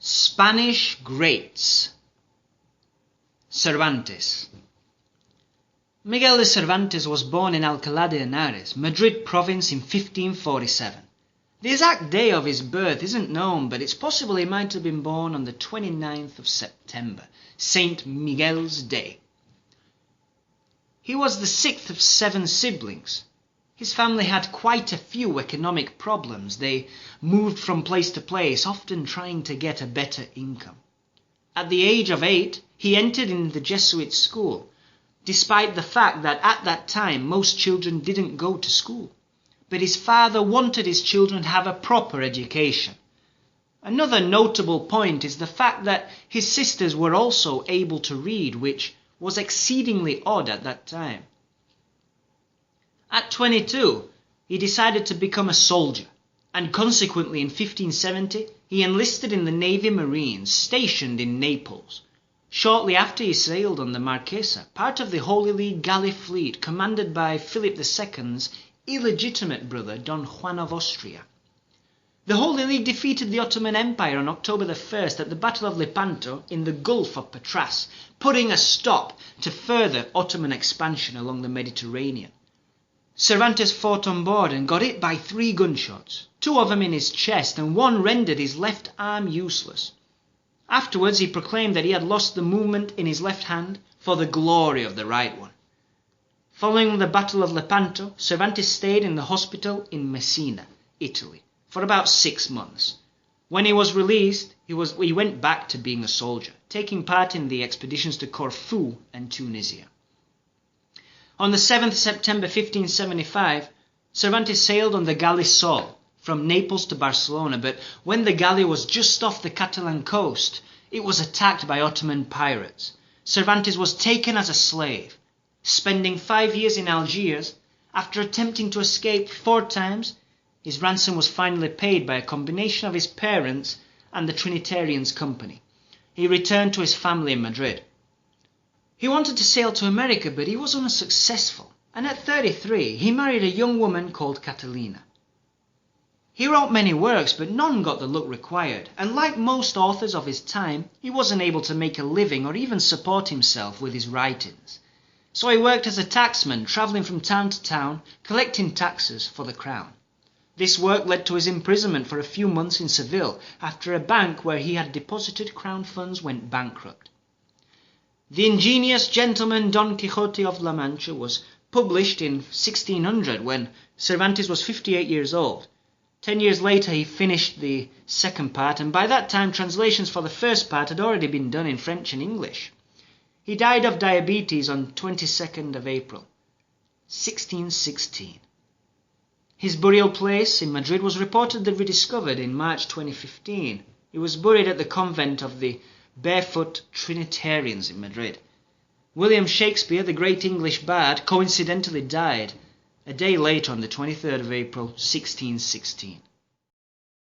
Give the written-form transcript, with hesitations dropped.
Spanish greats. Cervantes. Miguel de Cervantes was born in Alcalá de Henares, Madrid province in 1547. The exact day of his birth isn't known, but it's possible he might have been born on the 29th of September, Saint Miguel's Day. He was the sixth of 7 siblings. His family had quite a few economic problems. They moved from place to place, often trying to get a better income. At the age of 8, he entered in the Jesuit school, despite the fact that at that time most children didn't go to school. But his father wanted his children to have a proper education. Another notable point is the fact that his sisters were also able to read, which was exceedingly odd at that time. At 22, he decided to become a soldier, and consequently in 1570 he enlisted in the Navy Marines stationed in Naples. Shortly after he sailed on the Marquesa, part of the Holy League Galley fleet commanded by Philip II's illegitimate brother Don Juan of Austria. The Holy League defeated the Ottoman Empire on October the 1st at the Battle of Lepanto in the Gulf of Patras, putting a stop to further Ottoman expansion along the Mediterranean. Cervantes fought on board and got hit by 3 gunshots, 2 of them in his chest and 1 rendered his left arm useless. Afterwards he proclaimed that he had lost the movement in his left hand for the glory of the right one. Following the Battle of Lepanto, Cervantes stayed in the hospital in Messina, Italy, for about 6 months. When he was released, he went back to being a soldier, taking part in the expeditions to Corfu and Tunisia. On the 7th September 1575, Cervantes sailed on the Galley from Naples to Barcelona, but when the galley was just off the Catalan coast, it was attacked by Ottoman pirates. Cervantes was taken as a slave. Spending 5 years in Algiers, after attempting to escape 4 times, his ransom was finally paid by a combination of his parents and the Trinitarians' company. He returned to his family in Madrid. He wanted to sail to America, but he was unsuccessful, and at 33 he married a young woman called Catalina. He wrote many works, but none got the look required, and like most authors of his time, he wasn't able to make a living or even support himself with his writings. So he worked as a taxman, travelling from town to town, collecting taxes for the crown. This work led to his imprisonment for a few months in Seville, after a bank where he had deposited crown funds went bankrupt. The ingenious gentleman Don Quixote of La Mancha was published in 1600 when Cervantes was 58 years old. 10 years later he finished the second part, and by that time translations for the first part had already been done in French and English. He died of diabetes on 22nd of April, 1616. His burial place in Madrid was reportedly rediscovered in March 2015. He was buried at the convent of the Barefoot Trinitarians in Madrid. William Shakespeare, the great English bard, coincidentally died a day later on the 23rd of April, 1616.